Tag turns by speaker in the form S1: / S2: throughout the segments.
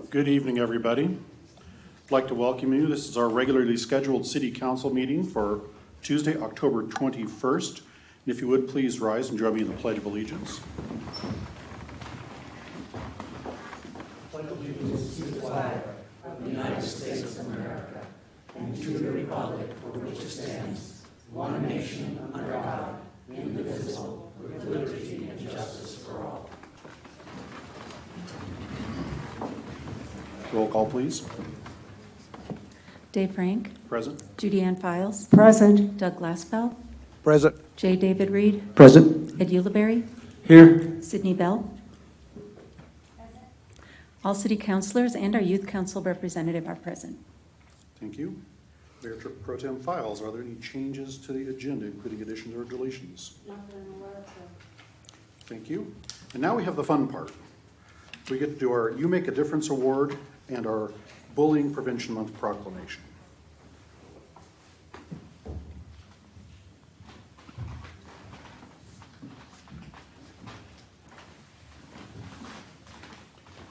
S1: Good evening, everybody. I'd like to welcome you. This is our regularly scheduled City Council meeting for Tuesday, October 21st. And if you would, please rise and join me in the Pledge of Allegiance.
S2: Pledge allegiance to the flag of the United States of America and to the republic for which it stands, one nation under God, indivisible, with liberty and justice for all.
S1: Roll call, please.
S3: Dave Frank.
S1: Present.
S3: Judy Ann Files.
S4: Present.
S3: Doug Glassbell.
S5: Present.
S3: J. David Reed.
S5: Present.
S3: Ed Ulibarri.
S5: Here.
S3: Sydney Bell. Present. All city councilors and our youth council representative are present.
S1: Thank you. Mayor Pro Tem Files, are there any changes to the agenda, including additions or deletions?
S4: Not that I'm aware of.
S1: Thank you. And now we have the fun part. We get to do our You Make a Difference Award and our Bullying Prevention Month proclamation.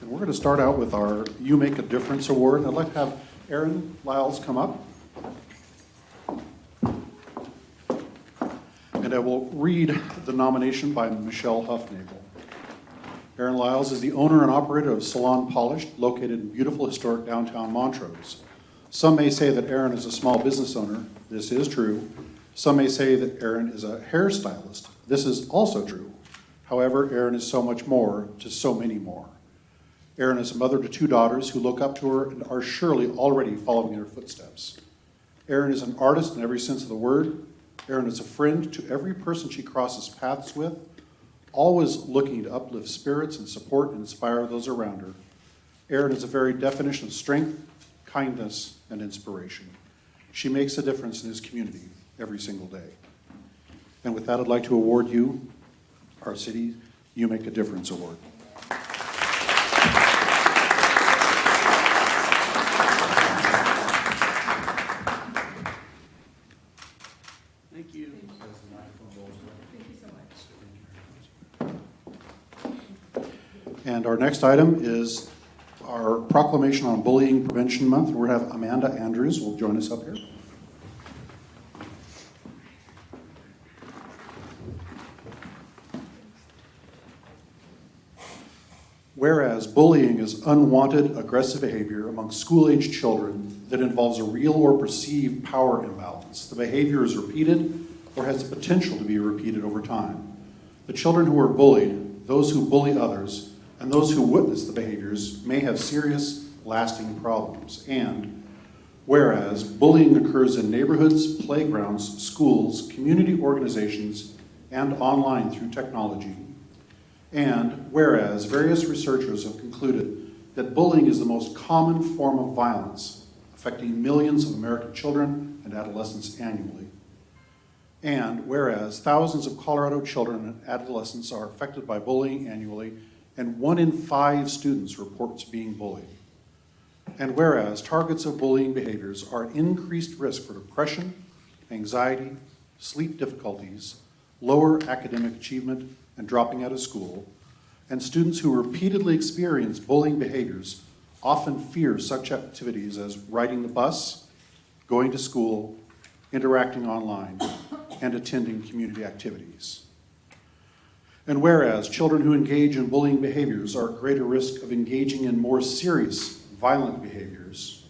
S1: And we're going to start out with our You Make a Difference Award. I'd like to have Aaron Lyles come up. And I will read the nomination by Michelle Huffnagel. Aaron Lyles is the owner and operator of Salon Polished, located in beautiful historic downtown Montrose. Some may say that Aaron is a small business owner. This is true. Some may say that Aaron is a hairstylist. This is also true. However, Aaron is so much more to so many more. Aaron is a mother to 2 daughters who look up to her and are surely already following in her footsteps. Aaron is an artist in every sense of the word. Aaron is a friend to every person she crosses paths with, always looking to uplift spirits and support and inspire those around her. Aaron is a very definition of strength, kindness, and inspiration. She makes a difference in his community every single day. And with that, I'd like to award you our City You Make a Difference Award.
S5: Thank you.
S1: And our next item is our proclamation on Bullying Prevention Month. We're going to have Amanda Andrews will join us up here. Whereas bullying is unwanted, aggressive behavior among school-aged children that involves a real or perceived power imbalance. The behavior is repeated or has the potential to be repeated over time. The children who are bullied, those who bully others, and those who witness the behaviors may have serious, lasting problems. And whereas bullying occurs in neighborhoods, playgrounds, schools, community organizations, and online through technology. And whereas various researchers have concluded that bullying is the most common form of violence, affecting millions of American children and adolescents annually. And whereas thousands of Colorado children and adolescents are affected by bullying annually, and 1 in 5 students reports being bullied. And whereas targets of bullying behaviors are increased risk for depression, anxiety, sleep difficulties, lower academic achievement, and dropping out of school, and students who repeatedly experience bullying behaviors often fear such activities as riding the bus, going to school, interacting online, and attending community activities. And whereas children who engage in bullying behaviors are at greater risk of engaging in more serious violent behaviors,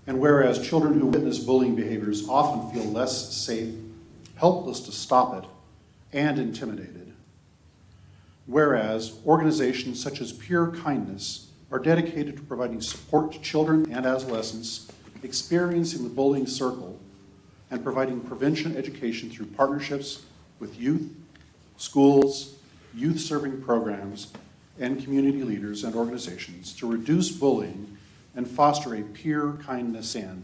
S1: and whereas children who witness bullying behaviors often feel less safe, helpless to stop it, and intimidated. Whereas organizations such as Pure Kindness are dedicated to providing support to children and adolescents experiencing the bullying circle and providing prevention education through partnerships with youth, schools, youth-serving programs, and community leaders and organizations to reduce bullying and foster a pure kindness and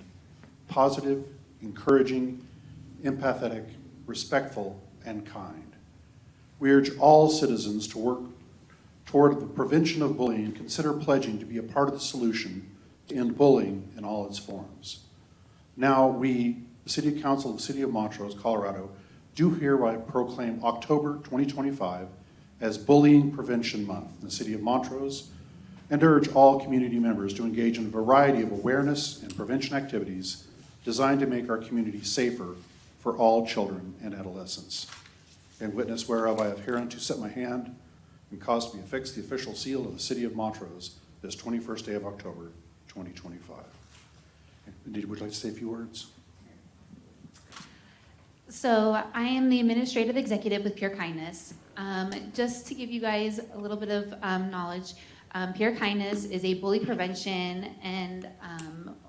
S1: positive, encouraging, empathetic, respectful, and kind. We urge all citizens to work toward the prevention of bullying and consider pledging to be a part of the solution to end bullying in all its forms. Now we, the City Council of the City of Montrose, Colorado, do hereby proclaim October 2025 as Bullying Prevention Month in the City of Montrose and urge all community members to engage in a variety of awareness and prevention activities designed to make our community safer for all children and adolescents. And witness whereof I have hereunto set my hand and caused to be affixed the official seal of the city of Montrose this 21st day of October, 2025. Indeed, would you like to say a few words?
S4: So I am the administrative executive with Pure Kindness. Just to give you guys a little bit of knowledge, Pure Kindness is a bully prevention and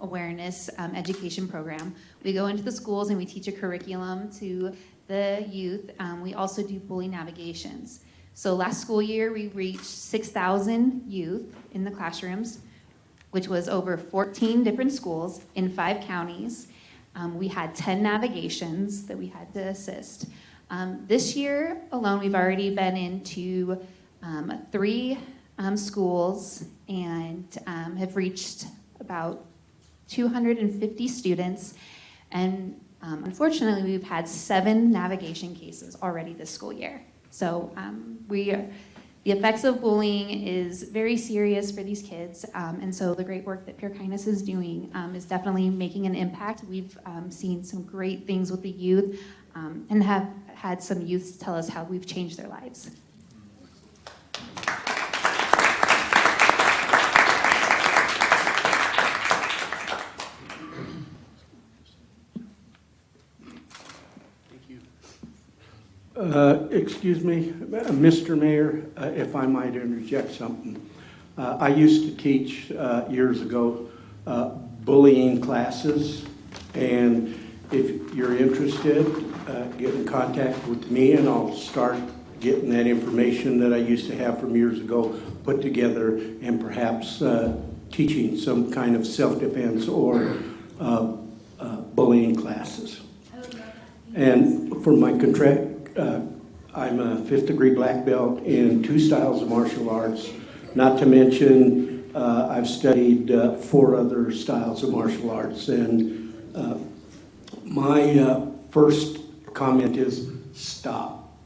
S4: awareness education program. We go into the schools and we teach a curriculum to the youth. We also do bully navigations. So last school year, we reached 6,000 youth in the classrooms, which was over 14 different schools in 5 counties. We had 10 navigations that we had to assist. This year alone, we've already been into 3 schools and have reached about 250 students. And unfortunately, we've had 7 navigation cases already this school year. So the effects of bullying is very serious for these kids, and so the great work that Pure Kindness is doing is definitely making an impact. We've seen some great things with the youth and have had some youth tell us how we've changed their lives.
S5: Excuse me, Mr. Mayor, if I might interject something. I used to teach years ago bullying classes, and if you're interested, get in contact with me and I'll start getting that information that I used to have from years ago put together and perhaps teaching some kind of self-defense or bullying classes. And for my contract, I'm a 5th degree black belt in 2 styles of martial arts. Not to mention, I've studied 4 other styles of martial arts. And my first comment is stop.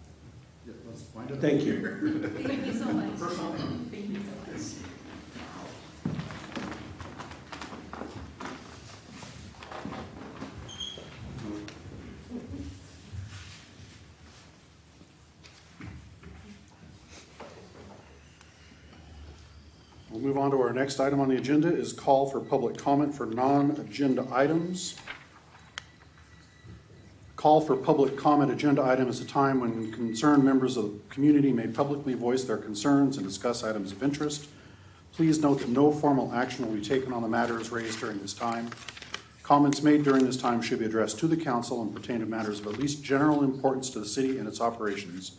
S1: Yeah, let's find it.
S5: Thank you.
S4: Thank you so much. Thank you so much.
S1: We'll move on to our next item on the agenda is call for public comment for non-agenda items. Call for public comment agenda item is a time when concerned members of the community may publicly voice their concerns and discuss items of interest. Please note that no formal action will be taken on the matters raised during this time. Comments made during this time should be addressed to the council and pertain to matters of at least general importance to the city and its operations.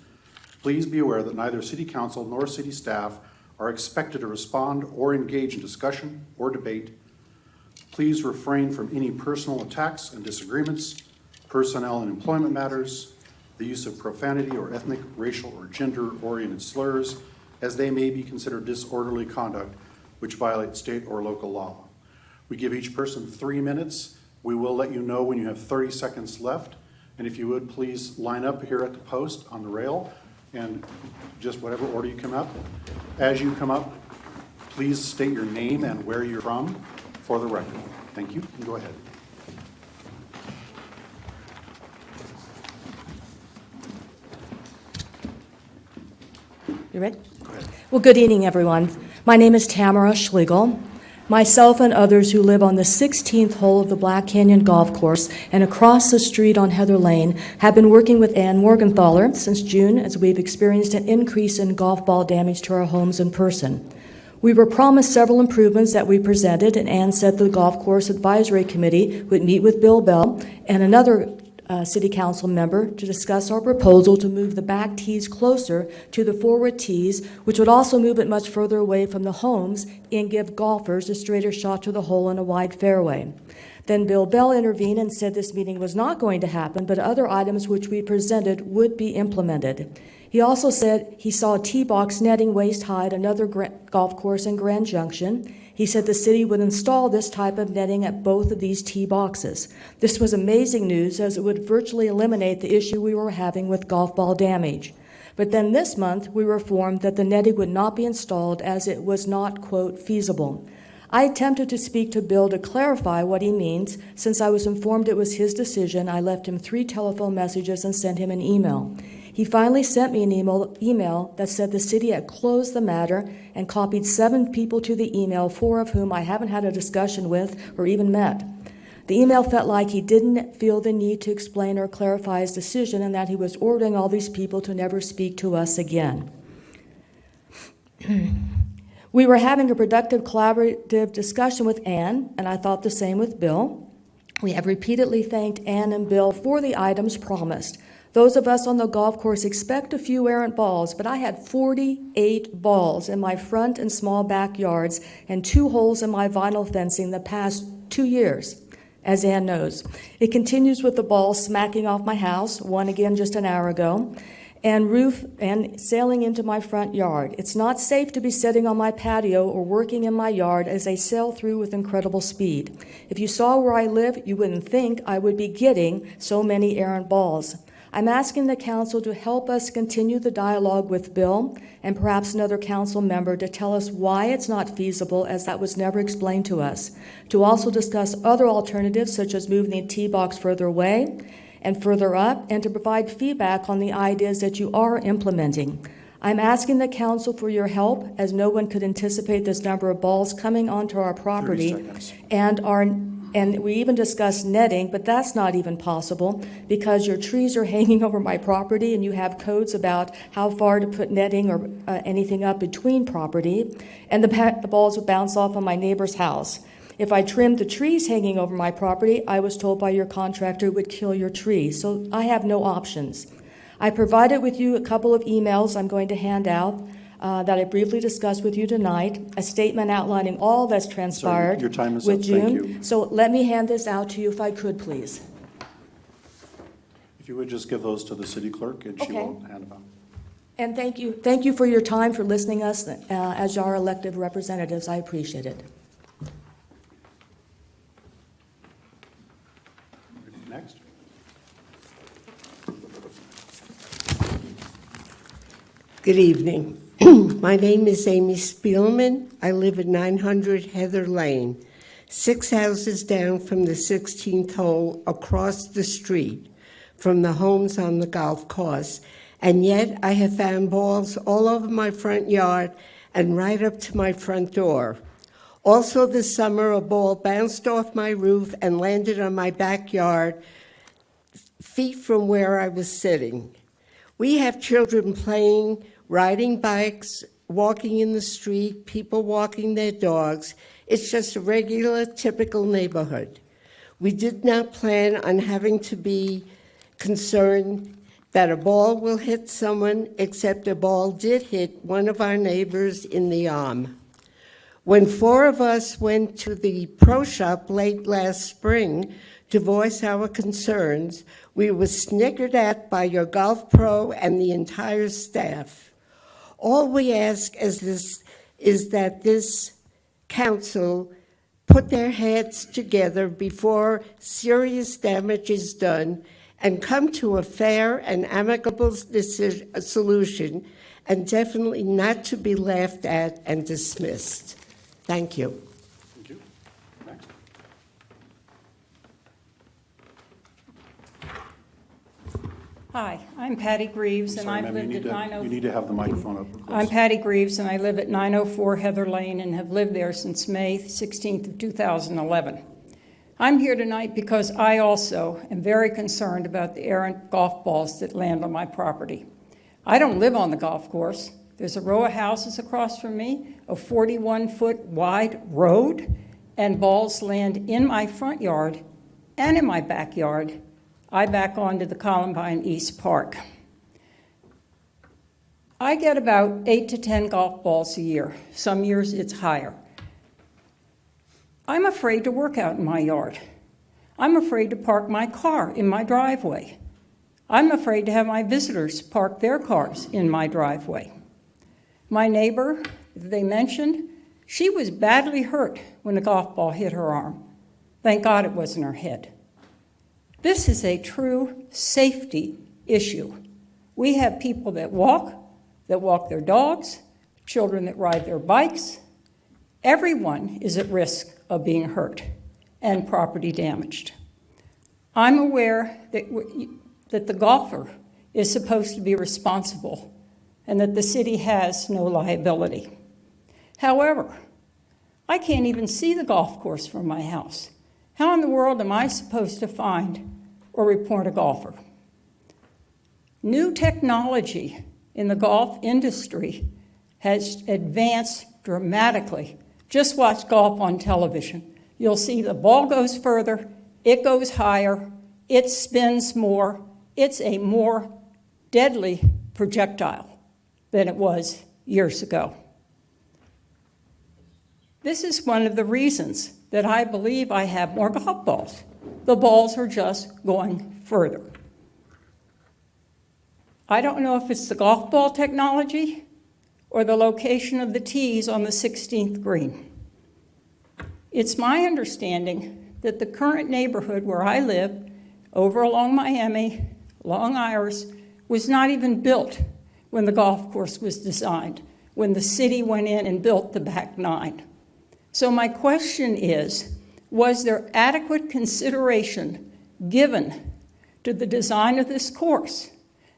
S1: Please be aware that neither city council nor city staff are expected to respond or engage in discussion or debate. Please refrain from any personal attacks and disagreements, personnel and employment matters, the use of profanity or ethnic, racial, or gender-oriented slurs, as they may be considered disorderly conduct which violate state or local law. We give each person 3 minutes. We will let you know when you have 30 seconds left. And if you would, please line up here at the post on the rail and just whatever order you come up. As you come up, please state your name and where you're from for the record. Thank you, and go ahead.
S6: You ready?
S1: Go ahead.
S6: Well, good evening, everyone. My name is Tamara Schlegel. Myself and others who live on the 16th hole of the Black Canyon Golf Course and across the street on Heather Lane have been working with Ann Morgenthaler since June as we've experienced an increase in golf ball damage to our homes in person. We were promised several improvements that we presented, and Ann said the Golf Course Advisory Committee would meet with Bill Bell and another City Council member to discuss our proposal to move the back tees closer to the forward tees, which would also move it much further away from the homes and give golfers a straighter shot to the hole in a wide fairway. Then Bill Bell intervened and said this meeting was not going to happen, but other items which we presented would be implemented. He also said he saw tee box netting waist high at another golf course in Grand Junction. He said the city would install this type of netting at both of these tee boxes. This was amazing news as it would virtually eliminate the issue we were having with golf ball damage. But then this month, we were informed that the netting would not be installed as it was not, quote, feasible. I attempted to speak to Bill to clarify what he means. Since I was informed it was his decision, I left him 3 telephone messages and sent him an email. He finally sent me an email that said the city had closed the matter and copied 7 people to the email, 4 of whom I haven't had a discussion with or even met. The email felt like he didn't feel the need to explain or clarify his decision and that he was ordering all these people to never speak to us again. We were having a productive collaborative discussion with Ann, and I thought the same with Bill. We have repeatedly thanked Ann and Bill for the items promised. Those of us on the golf course expect a few errant balls, but I had 48 balls in my front and small backyards and 2 holes in my vinyl fencing the past 2 years, as Ann knows. It continues with the balls smacking off my house, one again just an hour ago, and roof and sailing into my front yard. It's not safe to be sitting on my patio or working in my yard as they sail through with incredible speed. If you saw where I live, you wouldn't think I would be getting so many errant balls. I'm asking the council to help us continue the dialogue with Bill and perhaps another council member to tell us why it's not feasible, as that was never explained to us. To also discuss other alternatives, such as moving the tee box further away and further up, and to provide feedback on the ideas that you are implementing. I'm asking the council for your help, as no one could anticipate this number of balls coming onto our property.
S1: 30 seconds.
S6: And we even discussed netting, but that's not even possible because your trees are hanging over my property and you have codes about how far to put netting or anything up between property, and the balls would bounce off on my neighbor's house. If I trimmed the trees hanging over my property, I was told by your contractor it would kill your tree, so I have no options. I provided with you a couple of emails I'm going to hand out that I briefly discussed with you tonight, a statement outlining all that's transpired
S1: Your time is
S6: with
S1: up.
S6: June.
S1: Thank you.
S6: So let me hand this out to you if I could, please.
S1: If you would just give those to the city clerk, and she
S6: Okay.
S1: will hand them out.
S6: And thank you for your time, for listening to us as our elected representatives. I appreciate it.
S1: Next.
S7: Good evening. My name is Amy Spielman. I live at 900 Heather Lane, 6 houses down from the 16th hole across the street from the homes on the golf course, and yet I have found balls all over my front yard and right up to my front door. Also this summer, a ball bounced off my roof and landed on my backyard, feet from where I was sitting. We have children playing, riding bikes, walking in the street, people walking their dogs. It's just a regular, typical neighborhood. We did not plan on having to be concerned that a ball will hit someone, except a ball did hit one of our neighbors in the arm. When 4 of us went to the pro shop late last spring to voice our concerns, we were snickered at by your golf pro and the entire staff. All we ask is that this council put their heads together before serious damage is done and come to a fair and amicable solution, and definitely not to be laughed at and dismissed. Thank you.
S1: Thank you. Next.
S8: Hi, I'm Patty Greaves, and
S1: Sorry,
S8: I've
S1: ma'am,
S8: lived at
S1: you
S8: 904.
S1: need to have the microphone up. close.
S8: I'm Patty Greaves, and I live at 904 Heather Lane and have lived there since May 16th of 2011. I'm here tonight because I also am very concerned about the errant golf balls that land on my property. I don't live on the golf course. There's a row of houses across from me, a 41-foot wide road, and balls land in my front yard and in my backyard. I back onto the Columbine East Park. I get about 8 to 10 golf balls a year. Some years it's higher. I'm afraid to work out in my yard. I'm afraid to park my car in my driveway. I'm afraid to have my visitors park their cars in my driveway. My neighbor, they mentioned, she was badly hurt when a golf ball hit her arm. Thank God it wasn't her head. This is a true safety issue. We have people that walk their dogs, children that ride their bikes. Everyone is at risk of being hurt and property damaged. I'm aware that the golfer is supposed to be responsible and that the city has no liability. However, I can't even see the golf course from my house. How in the world am I supposed to find or report a golfer? New technology in the golf industry has advanced dramatically. Just watch golf on television. You'll see the ball goes further, it goes higher, it spins more. It's a more deadly projectile than it was years ago. This is one of the reasons that I believe I have more golf balls. The balls are just going further. I don't know if it's the golf ball technology or the location of the tees on the 16th green. It's my understanding that the current neighborhood where I live, over along Miami, along Iris, was not even built when the golf course was designed, when the city went in and built the back 9. So my question is, was there adequate consideration given to the design of this course,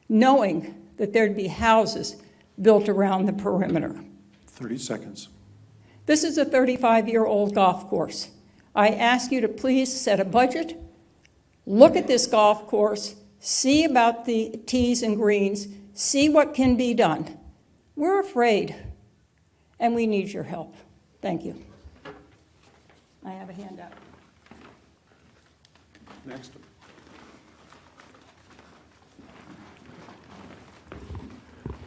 S8: knowing that there'd be houses built around the perimeter?
S1: 30 seconds.
S8: This is a 35-year-old golf course. I ask you to please set a budget, look at this golf course, see about the tees and greens, see what can be done. We're afraid, and we need your help. Thank you. I have a handout.
S1: Next.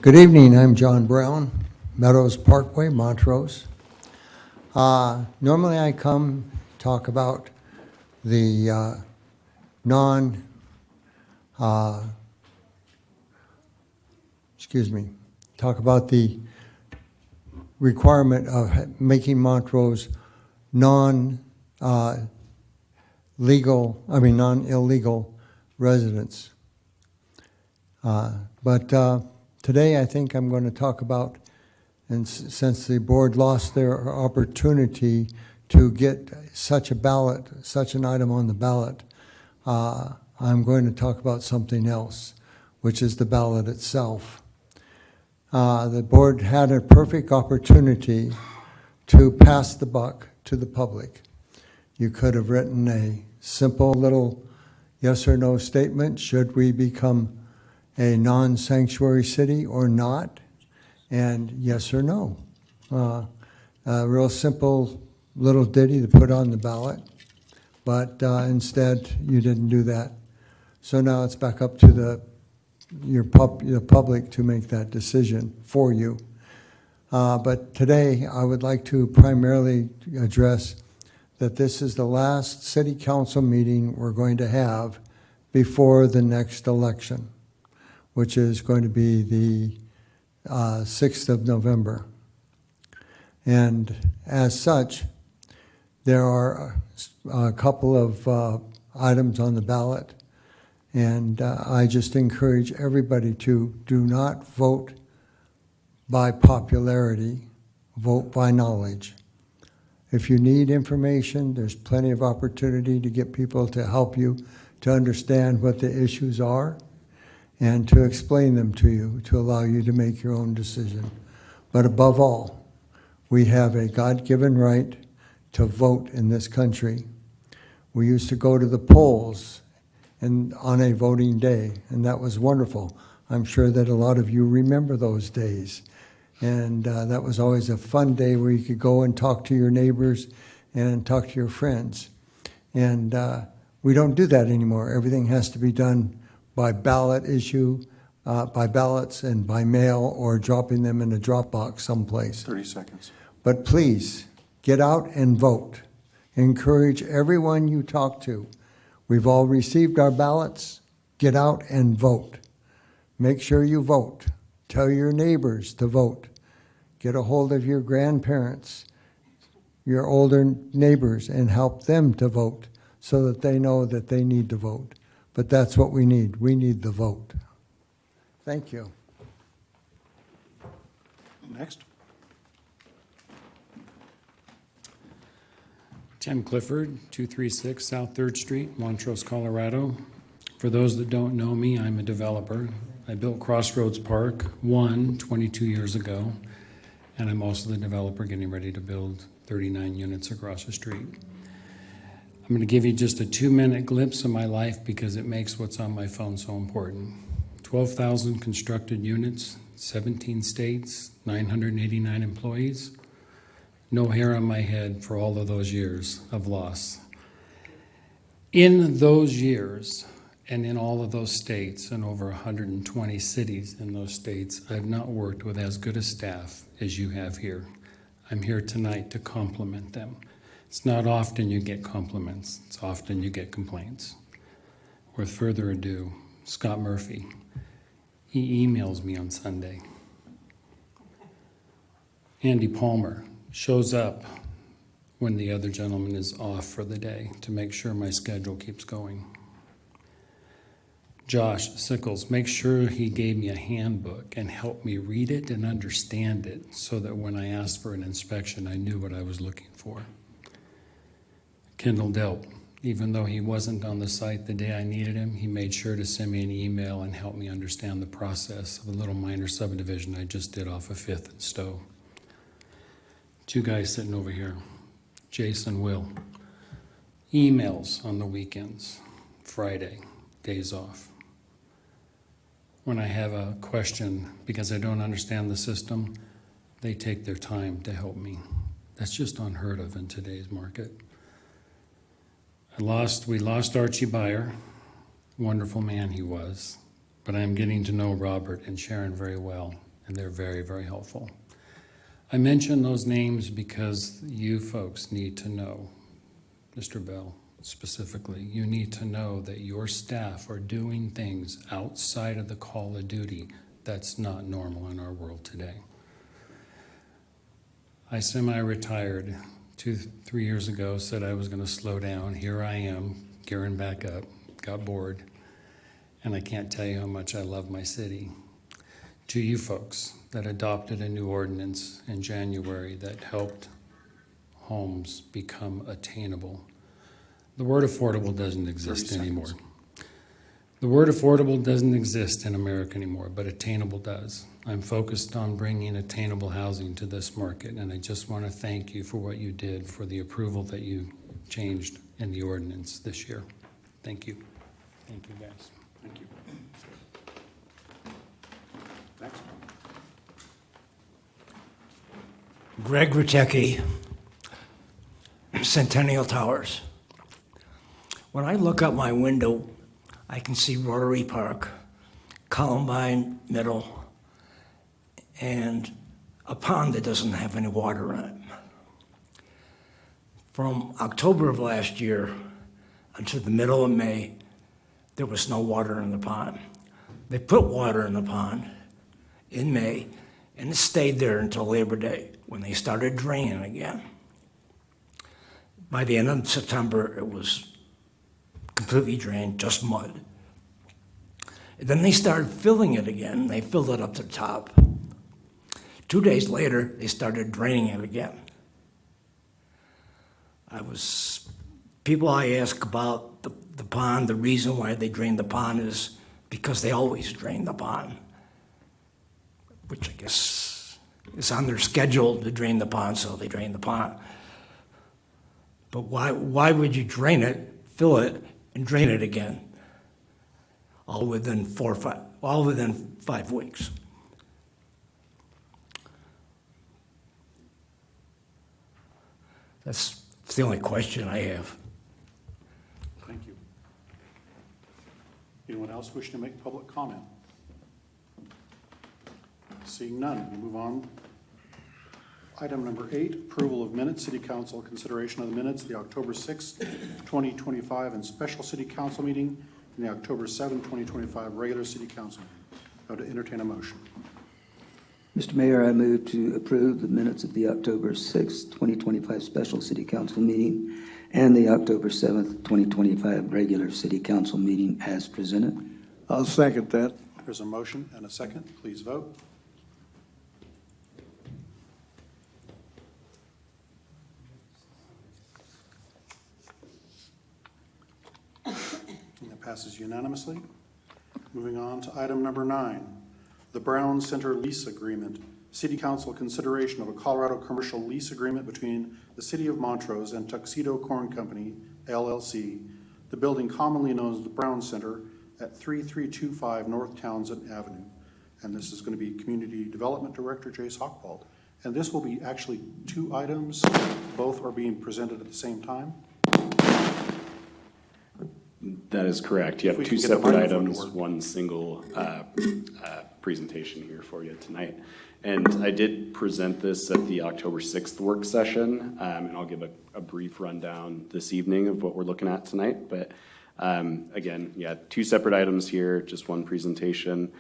S9: Good evening, I'm John Brown, Meadows Parkway, Montrose. Normally I come talk about the talk about the requirement of making Montrose non-illegal residents. But today I think I'm going to talk about, and since the board lost their opportunity to get such an item on the ballot, I'm going to talk about something else, which is the ballot itself. The board had a perfect opportunity to pass the buck to the public. You could have written a simple little yes or no statement. Should we become a non-sanctuary city or not? And yes or no. A real simple little ditty to put on the ballot, but instead you didn't do that. So now it's back up to the public to make that decision for you. But today I would like to primarily address that this is the last city council meeting we're going to have before the next election, which is going to be the 6th of November. And as such, there are a couple of items on the ballot, and I just encourage everybody to do not vote by popularity, vote by knowledge. If you need information, there's plenty of opportunity to get people to help you to understand what the issues are and to explain them to you, to allow you to make your own decision. But above all, we have a God-given right to vote in this country. We used to go to the polls on a voting day, and that was wonderful. I'm sure that a lot of you remember those days. And that was always a fun day where you could go and talk to your neighbors and talk to your friends. And we don't do that anymore. Everything has to be done by ballot issue, by ballots and by mail, or dropping them in a drop box someplace.
S1: 30 seconds.
S9: But please, get out and vote. Encourage everyone you talk to. We've all received our ballots. Get out and vote. Make sure you vote. Tell your neighbors to vote. Get a hold of your grandparents, your older neighbors, and help them to vote so that they know that they need to vote. But that's what we need. We need the vote. Thank you.
S1: Next.
S10: Tim Clifford, 236 South 3rd Street, Montrose, Colorado. For those that don't know me, I'm a developer. I built Crossroads Park 22 years ago, and I'm also the developer getting ready to build 39 units across the street. I'm going to give you just a 2-minute glimpse of my life because it makes what's on my phone so important. 12,000 constructed units, 17 states, 989 employees. No hair on my head for all of those years of loss. In those years, and in all of those states, and over 120 cities in those states, I've not worked with as good a staff as you have here. I'm here tonight to compliment them. It's not often you get compliments, it's often you get complaints. With further ado, Scott Murphy, he emails me on Sunday. Andy Palmer shows up when the other gentleman is off for the day to make sure my schedule keeps going. Josh Sickles makes sure he gave me a handbook and helped me read it and understand it so that when I asked for an inspection, I knew what I was looking for. Kendall Delp, even though he wasn't on the site the day I needed him, he made sure to send me an email and help me understand the process of a little minor subdivision I just did off of 5th and Stowe. 2 guys sitting over here, Jason Will. Emails on the weekends, Friday, days off. When I have a question because I don't understand the system, they take their time to help me. That's just unheard of in today's market. We lost Archie Beyer, wonderful man he was, but I'm getting to know Robert and Sharon very well, and they're very, very helpful. I mention those names because you folks need to know, Mr. Bell specifically, you need to know that your staff are doing things outside of the call of duty that's not normal in our world today. I semi-retired 2-3 years ago, said I was going to slow down. Here I am, gearing back up, got bored, and I can't tell you how much I love my city. To you folks that adopted a new ordinance in January that helped homes become attainable. The word affordable doesn't exist anymore. The word affordable doesn't exist in America anymore, but attainable does. I'm focused on bringing attainable housing to this market, and I just want to thank you for what you did for the approval that you changed in the ordinance this year. Thank you. Thank you, guys.
S1: Thank you. Next.
S11: Greg Rutecki, Centennial Towers. When I look out my window, I can see Rotary Park, Columbine Middle, and a pond that doesn't have any water in it. From October of last year until the middle of May, there was no water in the pond. They put water in the pond in May, and it stayed there until Labor Day, when they started draining again. By the end of September, it was completely drained, just mud. And then they started filling it again. They filled it up to the top. 2 days later, they started draining it again. People I ask about the pond, the reason why they drain the pond is because they always drain the pond, which I guess is on their schedule to drain the pond, so they drain the pond. But why would you drain it, fill it, and drain it again? All within 5 weeks. That's the only question I have.
S1: Thank you. Anyone else wishing to make public comment? Seeing none, we move on. Item number 8, approval of minutes. City Council consideration of the minutes, the October 6, 2025, and special City Council meeting, and the October 7, 2025, regular City Council meeting. Now to entertain a motion.
S12: Mr. Mayor, I move to approve the minutes of the October 6, 2025 special City Council meeting and the October 7th, 2025 regular City Council meeting as presented.
S5: I'll second that.
S1: There's a motion and a second. Please vote. And that passes unanimously. Moving on to item number 9, the Brown Center lease agreement. City Council consideration of a Colorado commercial lease agreement between the City of Montrose and Tuxedo Corn Company, LLC, the building commonly known as the Brown Center at 3325 North Townsend Avenue. And this is going to be Community Development Director Jace Hochwald. And this will be actually 2 items. Both are being presented at the same time.
S13: That is correct. You
S1: If we
S13: have
S1: can
S13: 2
S1: get the
S13: separate
S1: microphone to
S13: items,
S1: work.
S13: one single presentation here for you tonight. And I did present this at the October 6th work session, and I'll give a brief rundown this evening of what we're looking at tonight. But again, yeah, 2 separate items here, just one presentation.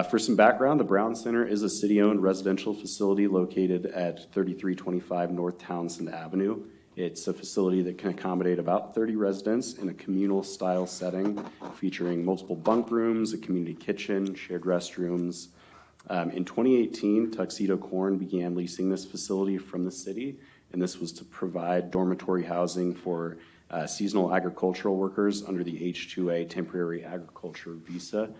S13: For some background, the Brown Center is a city-owned residential facility located at 3325 North Townsend Avenue. It's a facility that can accommodate about 30 residents in a communal style setting, featuring multiple bunk rooms, a community kitchen, shared restrooms. In 2018, Tuxedo Corn began leasing this facility from the city, and this was to provide dormitory housing for seasonal agricultural workers under the H-2A temporary agriculture visa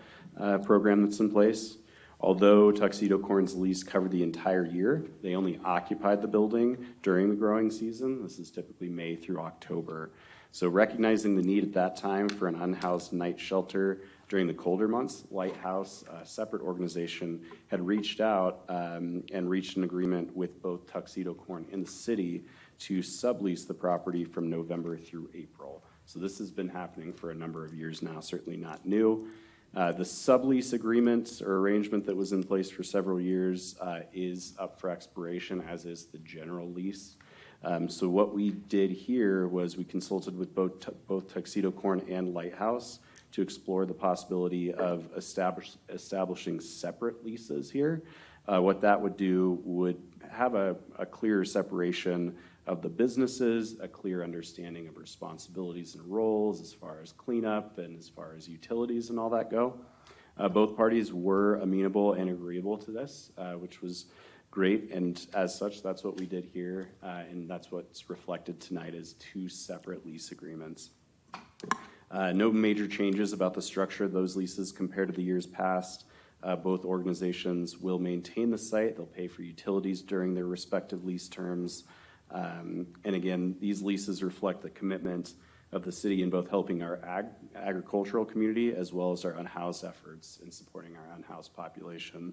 S13: program that's in place. Although Tuxedo Corn's lease covered the entire year, they only occupied the building during the growing season. This is typically May through October. So recognizing the need at that time for an unhoused night shelter during the colder months, Lighthouse, a separate organization, had reached out and reached an agreement with both Tuxedo Corn and the city to sublease the property from November through April. So this has been happening for a number of years now, certainly not new. The sublease agreement or arrangement that was in place for several years is up for expiration, as is the general lease. So what we did here was we consulted with both Tuxedo Corn and Lighthouse to explore the possibility of establishing separate leases here. What that would do would have a clearer separation of the businesses, a clear understanding of responsibilities and roles as far as cleanup and as far as utilities and all that go. Both parties were amenable and agreeable to this, which was great, and as such, that's what we did here, and that's what's reflected tonight as 2 separate lease agreements. No major changes about the structure of those leases compared to the years past. Both organizations will maintain the site. They'll pay for utilities during their respective lease terms. And again, these leases reflect the commitment of the city in both helping our agricultural community as well as our unhoused efforts in supporting our unhoused population.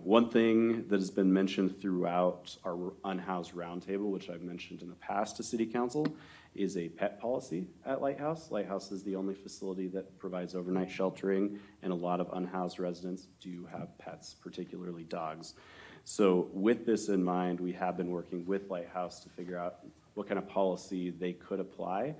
S13: One thing that has been mentioned throughout our unhoused roundtable, which I've mentioned in the past to City Council, is a pet policy at Lighthouse. Lighthouse is the only facility that provides overnight sheltering, and a lot of unhoused residents do have pets, particularly dogs. So with this in mind, we have been working with Lighthouse to figure out what kind of policy they could apply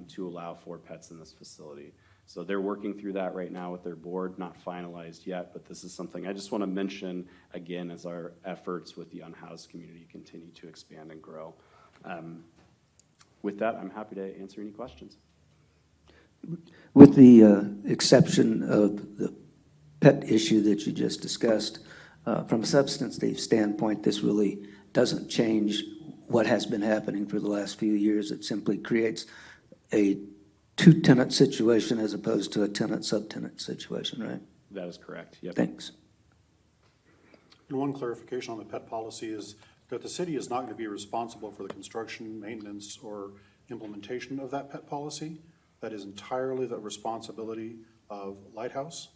S13: to allow for pets in this facility. So they're working through that right now with their board, not finalized yet, but this is something I just want to mention again as our efforts with the unhoused community continue to expand and grow. With that, I'm happy to answer any questions.
S12: With the exception of the pet issue that you just discussed, from a substantive standpoint, this really doesn't change what has been happening for the last few years. It simply creates a 2-tenant situation as opposed to a tenant-subtenant situation, right?
S13: That is correct. Yep.
S12: Thanks.
S1: And one clarification on the pet policy is that the city is not going to be responsible for the construction, maintenance, or implementation of that pet policy. That is entirely the responsibility of Lighthouse.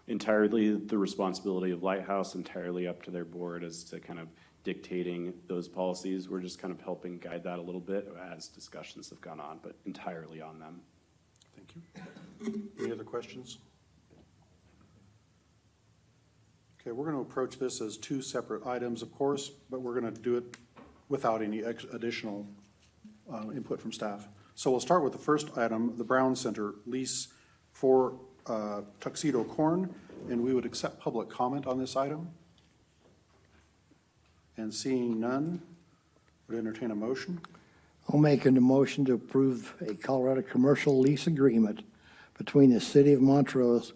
S13: Entirely the responsibility of Lighthouse, entirely up to their board as to kind of dictating those policies. We're just kind of helping guide that a little bit as discussions have gone on, but entirely on them.
S1: Thank you. Any other questions? Okay, we're going to approach this as 2 separate items, of course, but we're going to do it without any additional input from staff. So we'll start with the first item, the Brown Center lease for Tuxedo Corn, and we would accept public comment on this item. And seeing none, would entertain a motion.
S14: I'll make a motion to approve a Colorado commercial lease agreement between the City of Montrose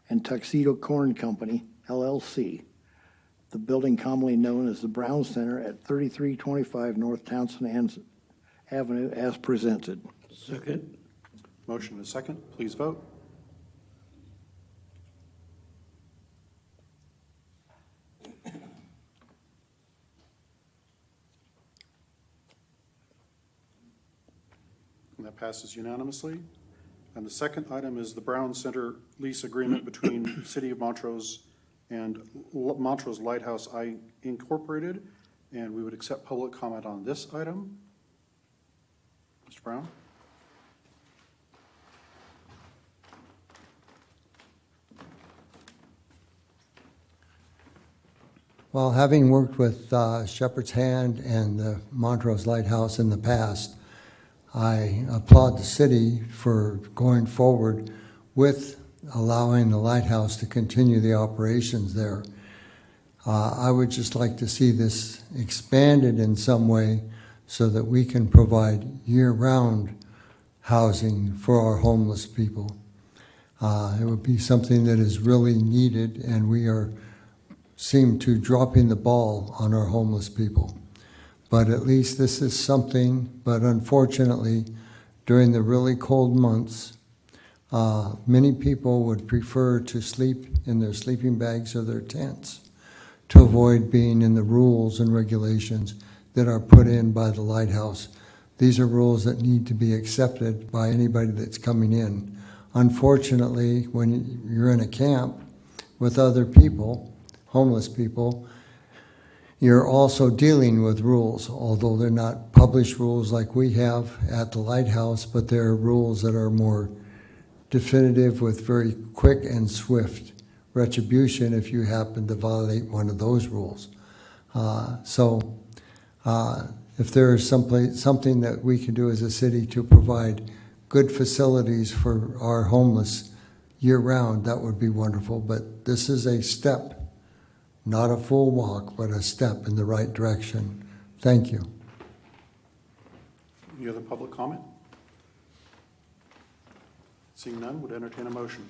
S14: and Tuxedo Corn Company, LLC, the building commonly known as the Brown Center at 3325 North Townsend Avenue as presented.
S5: Second.
S1: Motion and a second. Please vote. And that passes unanimously. And the second item is the Brown Center lease agreement between City of Montrose and Montrose Lighthouse Incorporated. And we would accept public comment on this item. Mr. Brown?
S9: Well, having worked with Shepherd's Hand and the Montrose Lighthouse in the past, I applaud the city for going forward with allowing the lighthouse to continue the operations there. I would just like to see this expanded in some way so that we can provide year-round housing for our homeless people. It would be something that is really needed, and we seem to dropping the ball on our homeless people. But at least this is something, but unfortunately, during the really cold months, many people would prefer to sleep in their sleeping bags or their tents to avoid being in the rules and regulations that are put in by the lighthouse. These are rules that need to be accepted by anybody that's coming in. Unfortunately, when you're in a camp with other people, homeless people, you're also dealing with rules, although they're not published rules like we have at the lighthouse, but they're rules that are more definitive with very quick and swift retribution if you happen to violate one of those rules. If there is something that we can do as a city to provide good facilities for our homeless year-round, that would be wonderful. But this is a step, not a full walk, but a step in the right direction. Thank you.
S1: Any other public comment? Seeing none, would entertain a motion.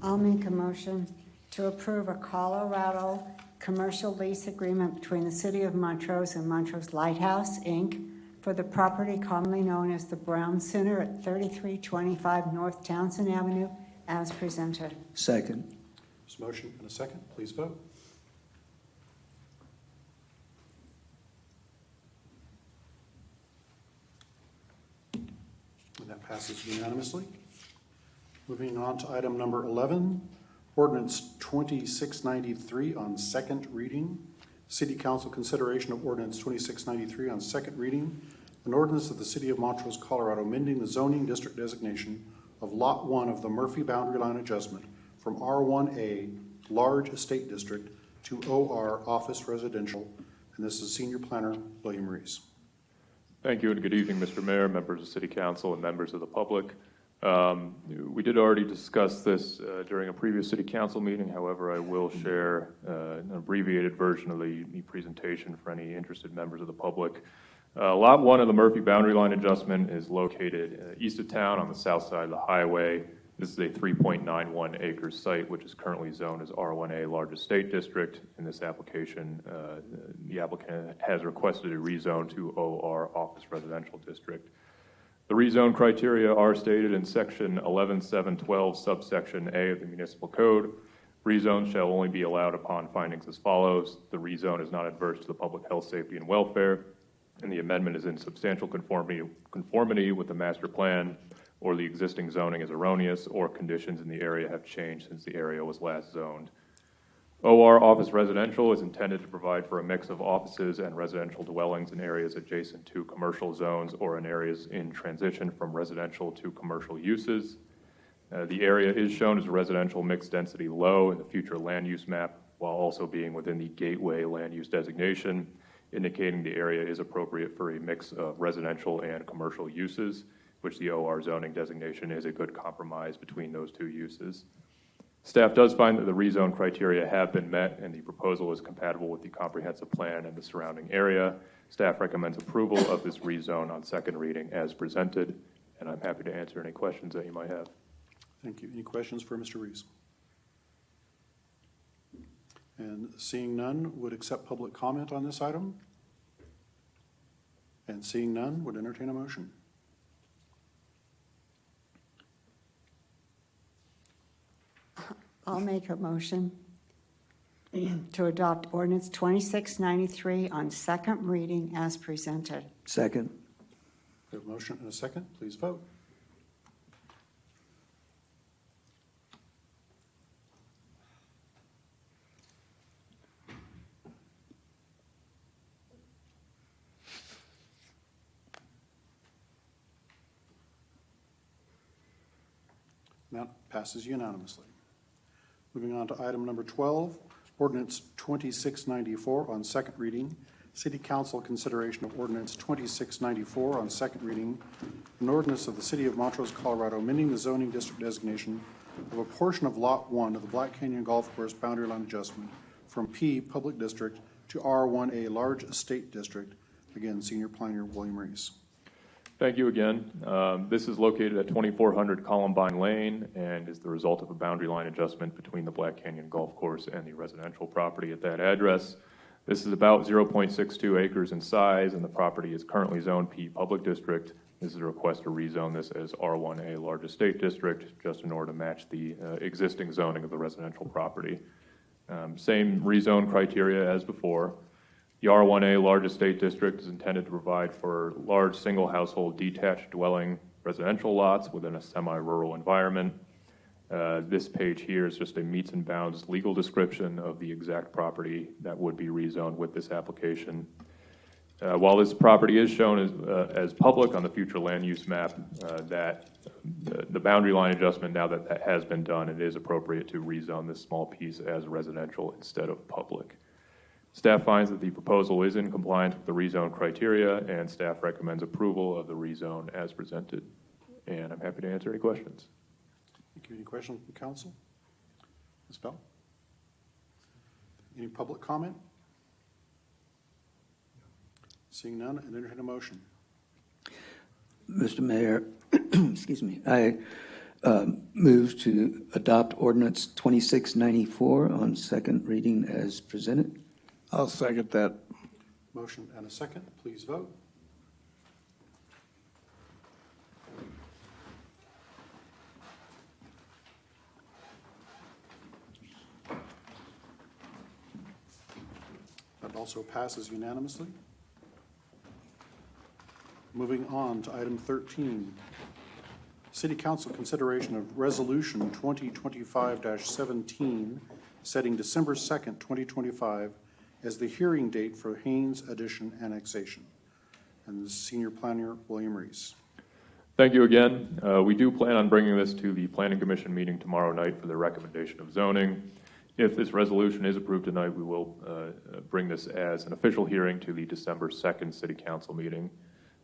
S15: I'll make a motion to approve a Colorado commercial lease agreement between the City of Montrose and Montrose Lighthouse, Inc. for the property commonly known as the Brown Center at 3325 North Townsend Avenue as presented.
S12: Second.
S1: There's a motion and a second. Please vote. And that passes unanimously. Moving on to item number 11, ordinance 2693 on second reading. City Council consideration of ordinance 2693 on second reading. An ordinance of the City of Montrose, Colorado, amending the zoning district designation of Lot 1 of the Murphy Boundary Line Adjustment from R1A, Large Estate District, to OR, Office Residential. And this is Senior Planner William Rees.
S16: Thank you, and good evening, Mr. Mayor, members of City Council, and members of the public. We did already discuss this during a previous City Council meeting. However, I will share an abbreviated version of the presentation for any interested members of the public. Lot 1 of the Murphy Boundary Line Adjustment is located east of town on the south side of the highway. This is a 3.91 acre site, which is currently zoned as R1A Large Estate District. In this application, the applicant has requested a rezone to OR Office Residential District. The rezone criteria are stated in section 11.7.12 subsection A of the Municipal Code. Rezone shall only be allowed upon findings as follows. The rezone is not adverse to the public health, safety, and welfare, and the amendment is in substantial conformity with the master plan, or the existing zoning is erroneous, or conditions in the area have changed since the area was last zoned. OR Office Residential is intended to provide for a mix of offices and residential dwellings in areas adjacent to commercial zones or in areas in transition from residential to commercial uses. The area is shown as residential mixed density low in the future land use map, while also being within the gateway land use designation, indicating the area is appropriate for a mix of residential and commercial uses, which the OR zoning designation is a good compromise between those two uses. Staff does find that the rezone criteria have been met and the proposal is compatible with the comprehensive plan and the surrounding area. Staff recommends approval of this rezone on second reading as presented, and I'm happy to answer any questions that you might have.
S1: Thank you. Any questions for Mr. Rees? And seeing none, would accept public comment on this item? And seeing none, would entertain a motion.
S15: I'll make a motion to adopt ordinance 2693 on second reading as presented.
S12: Second.
S1: We have a motion and a second. Please vote. That passes unanimously. Moving on to item number 12, ordinance 2694 on second reading. City Council consideration of ordinance 2694 on second reading. An ordinance of the City of Montrose, Colorado, amending the zoning district designation of a portion of Lot 1 of the Black Canyon Golf Course boundary line adjustment from P Public District to R1A Large Estate District. Again, Senior Planner William Rees.
S16: Thank you again. This is located at 2400 Columbine Lane and is the result of a boundary line adjustment between the Black Canyon Golf Course and the residential property at that address. This is about 0.62 acres in size, and the property is currently zoned P Public District. This is a request to rezone this as R1A Large Estate District, just in order to match the existing zoning of the residential property. Same rezone criteria as before. The R1A Large Estate District is intended to provide for large single household detached dwelling residential lots within a semi-rural environment. This page here is just a meets and bounds legal description of the exact property that would be rezoned with this application. While this property is shown as public on the future land use map, the boundary line adjustment, now that that has been done, it is appropriate to rezone this small piece as residential instead of public. Staff finds that the proposal is in compliance with the rezone criteria, and staff recommends approval of the rezone as presented. And I'm happy to answer any questions.
S1: Thank you. Any questions from council? Ms. Bell? Any public comment? Seeing none, and entertain a motion.
S12: Mr. Mayor, excuse me, I move to adopt ordinance 2694 on second reading as presented.
S14: I'll second that.
S1: Motion and a second. Please vote. That also passes unanimously. Moving on to item 13. City Council consideration of Resolution 2025-17, setting December 2nd, 2025 as the hearing date for Haynes Addition annexation. And the Senior Planner, William Rees.
S16: Thank you again. We do plan on bringing this to the Planning Commission meeting tomorrow night for the recommendation of zoning. If this resolution is approved tonight, we will bring this as an official hearing to the December 2nd City Council meeting.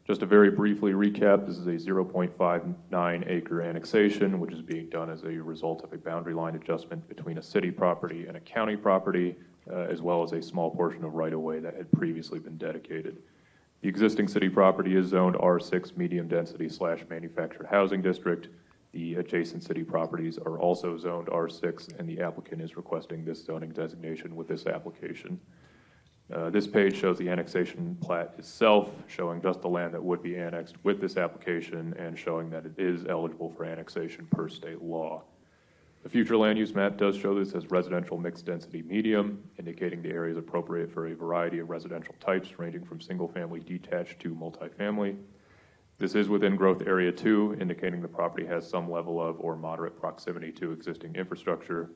S16: Just to very briefly recap, this is a 0.59 acre annexation, which is being done as a result of a boundary line adjustment between a city property and a county property, as well as a small portion of right-of-way that had previously been dedicated. The existing city property is zoned R6 medium density / manufactured housing district. The adjacent city properties are also zoned R6, and the applicant is requesting this zoning designation with this application. This page shows the annexation plat itself, showing just the land that would be annexed with this application and showing that it is eligible for annexation per state law. The future land use map does show this as residential mixed density medium, indicating the area is appropriate for a variety of residential types ranging from single family detached to multifamily. This is within growth area 2, indicating the property has some level of or moderate proximity to existing infrastructure.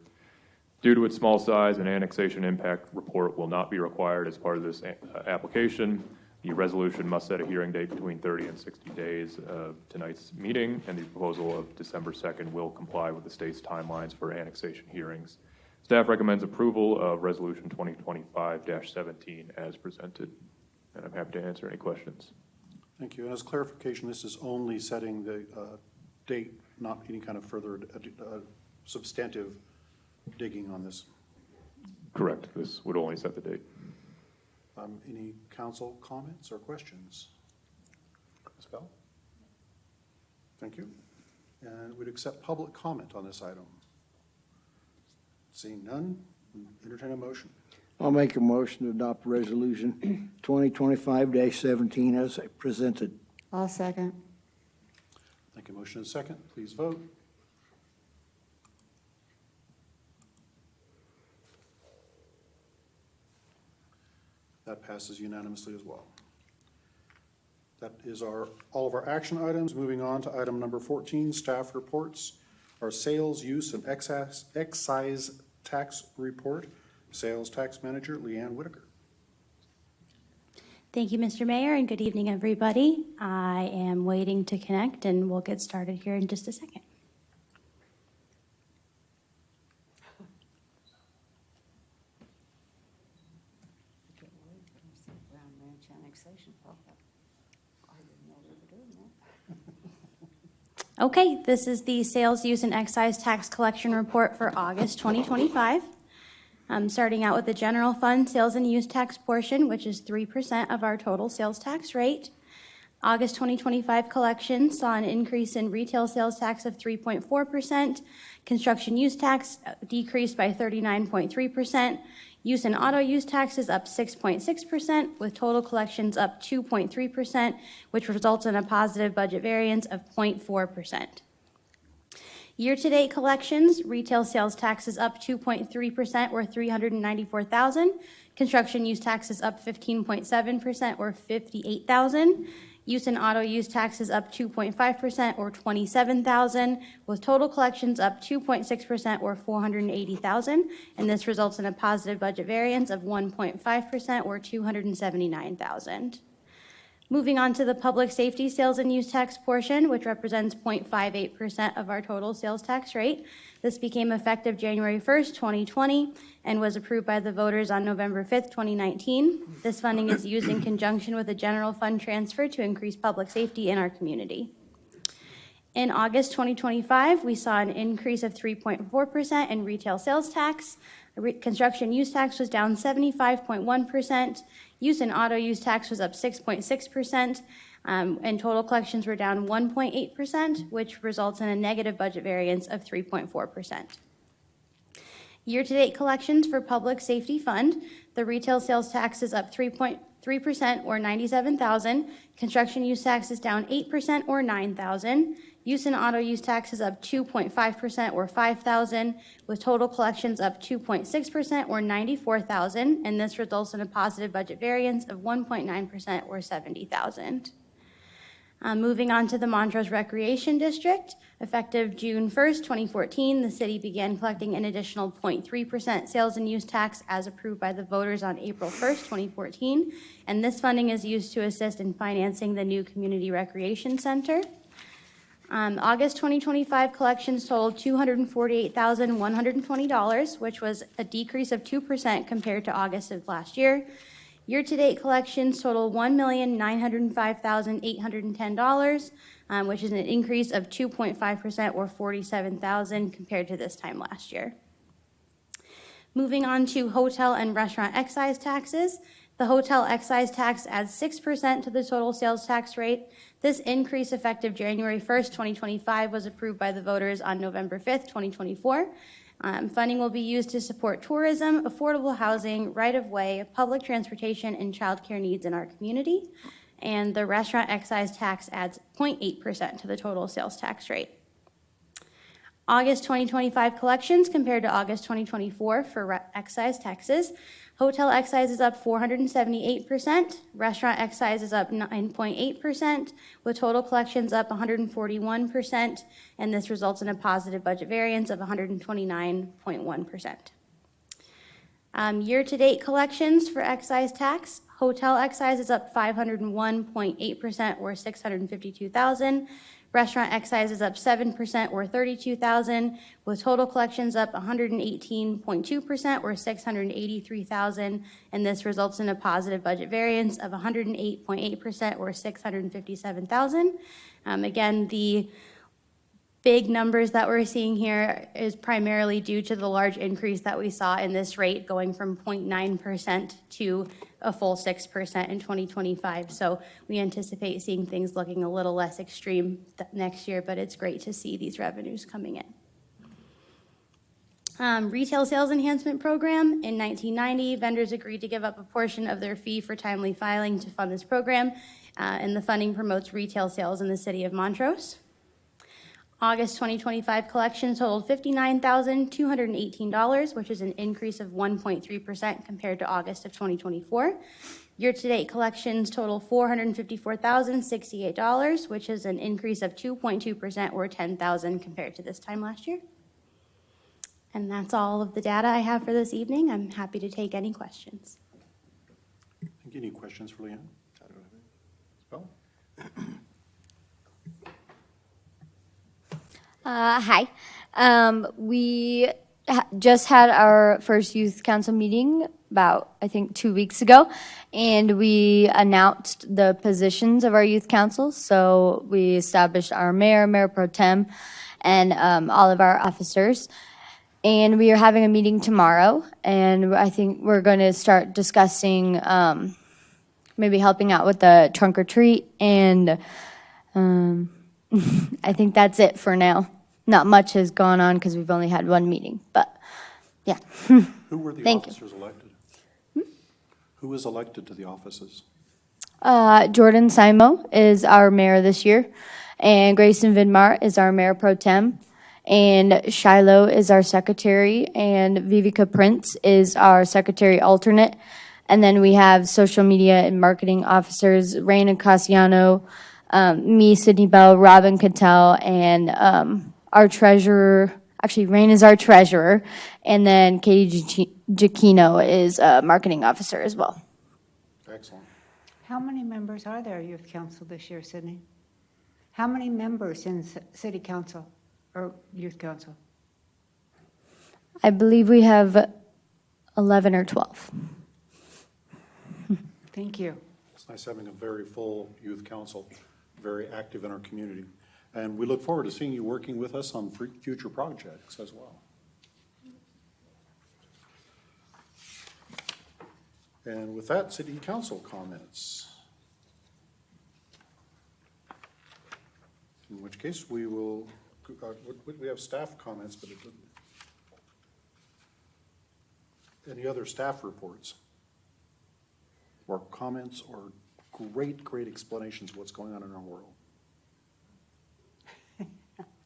S16: Due to its small size, an annexation impact report will not be required as part of this application. The resolution must set a hearing date between 30 and 60 days of tonight's meeting, and the proposal of December 2nd will comply with the state's timelines for annexation hearings. Staff recommends approval of Resolution 2025-17 as presented, and I'm happy to answer any questions.
S1: Thank you. And as clarification, this is only setting the date, not any kind of further substantive digging on this.
S16: Correct. This would only set the date.
S1: Any council comments or questions? Ms. Bell? Thank you. And we'd accept public comment on this item. Seeing none, entertain a motion.
S14: I'll make a motion to adopt Resolution 2025-17 as presented.
S15: I'll second.
S1: Thank you. Motion and second. Please vote. That passes unanimously as well. That is all of our action items. Moving on to item number 14, staff reports. Our sales, use, and excise tax report. Sales Tax Manager Leanne Whitaker.
S17: Thank you, Mr. Mayor, and good evening, everybody. I am waiting to connect, and we'll get started here in just a second. Okay, this is the Sales, Use, and Excise Tax Collection Report for August 2025. Starting out with the general fund sales and use tax portion, which is 3% of our total sales tax rate. August 2025 collections saw an increase in retail sales tax of 3.4%. Construction use tax decreased by 39.3%. Use and auto use taxes up 6.6%, with total collections up 2.3%, which results in a positive budget variance of 0.4%. Year-to-date collections, retail sales taxes up 2.3% or $394,000. Construction use taxes up 15.7% or $58,000. Use and auto use taxes up 2.5% or $27,000, with total collections up 2.6% or $480,000, and this results in a positive budget variance of 1.5% or $279,000. Moving on to the public safety sales and use tax portion, which represents 0.58% of our total sales tax rate. This became effective January 1st, 2020, and was approved by the voters on November 5th, 2019. This funding is used in conjunction with a general fund transfer to increase public safety in our community. In August 2025, we saw an increase of 3.4% in retail sales tax. Construction use tax was down 75.1%. Use and auto use tax was up 6.6%, and total collections were down 1.8%, which results in a negative budget variance of 3.4%. Year-to-date collections for public safety fund, the retail sales tax is up 3.3% or $97,000. Construction use tax is down 8% or $9,000. Use and auto use tax is up 2.5% or $5,000, with total collections up 2.6% or $94,000, and this results in a positive budget variance of 1.9% or $70,000. Moving on to the Montrose Recreation District, effective June 1st, 2014, the city began collecting an additional 0.3% sales and use tax as approved by the voters on April 1st, 2014, and this funding is used to assist in financing the new community recreation center. August 2025 collections totaled $248,120, which was a decrease of 2% compared to August of last year. Year-to-date collections total $1,905,810, which is an increase of 2.5% or $47,000 compared to this time last year. Moving on to hotel and restaurant excise taxes. The hotel excise tax adds 6% to the total sales tax rate. This increase effective January 1st, 2025 was approved by the voters on November 5th, 2024. Funding will be used to support tourism, affordable housing, right-of-way, public transportation, and childcare needs in our community. And the restaurant excise tax adds 0.8% to the total sales tax rate. August 2025 collections compared to August 2024 for excise taxes. Hotel excise is up 478%. Restaurant excise is up 9.8%, with total collections up 141%, and this results in a positive budget variance of 129.1%. Year-to-date collections for excise tax. Hotel excise is up 501.8% or $652,000. Restaurant excise is up 7% or $32,000, with total collections up 118.2% or $683,000, and this results in a positive budget variance of 108.8% or $657,000. Again, the big numbers that we're seeing here is primarily due to the large increase that we saw in this rate going from 0.9% to a full 6% in 2025. So we anticipate seeing things looking a little less extreme next year, but it's great to see these revenues coming in. Retail sales enhancement program. In 1990, vendors agreed to give up a portion of their fee for timely filing to fund this program, and the funding promotes retail sales in the city of Montrose. August 2025 collections totaled $59,218, which is an increase of 1.3% compared to August of 2024. Year-to-date collections total $454,068, which is an increase of 2.2% or $10,000 compared to this time last year. And that's all of the data I have for this evening. I'm happy to take any questions.
S1: Any questions for Leanne? Spell?
S18: Hi. We just had our first youth council meeting about, I think, 2 weeks ago, and we announced the positions of our youth council. So we established our mayor, mayor pro tem, and all of our officers. And we are having a meeting tomorrow, and I think we're going to start discussing maybe helping out with the trunk or treat, and I think that's it for now. Not much has gone on because we've only had one meeting, but yeah.
S1: Who were the
S18: Thank
S1: officers elected? Who was elected to the offices?
S18: Jordan Simo is our mayor this year, and Grayson Vidmar is our mayor pro tem, and Shiloh is our secretary, and Vivica Prince is our secretary alternate. And then we have social media and marketing officers, Raina Cassiano, me, Sydney Bell, Robin Cattell, and our treasurer, actually Rain is our treasurer, and then Katie Giacchino is a marketing officer as well.
S1: Excellent.
S15: How many members are there, youth council this year, Sydney? How many members in city council or youth council?
S18: I believe we have 11 or 12.
S15: Thank you.
S1: It's nice having a very full youth council, very active in our community. And we look forward to seeing you working with us on future projects as well. And with that, city council comments. In which case we will, we have staff comments, but it doesn't. Any other staff reports? Or comments or great explanations of what's going on in our world?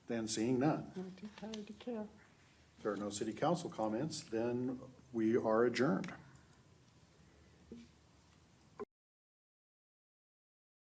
S1: Then seeing none.
S15: I'm too tired to care.
S1: If there are no city council comments, then we are adjourned.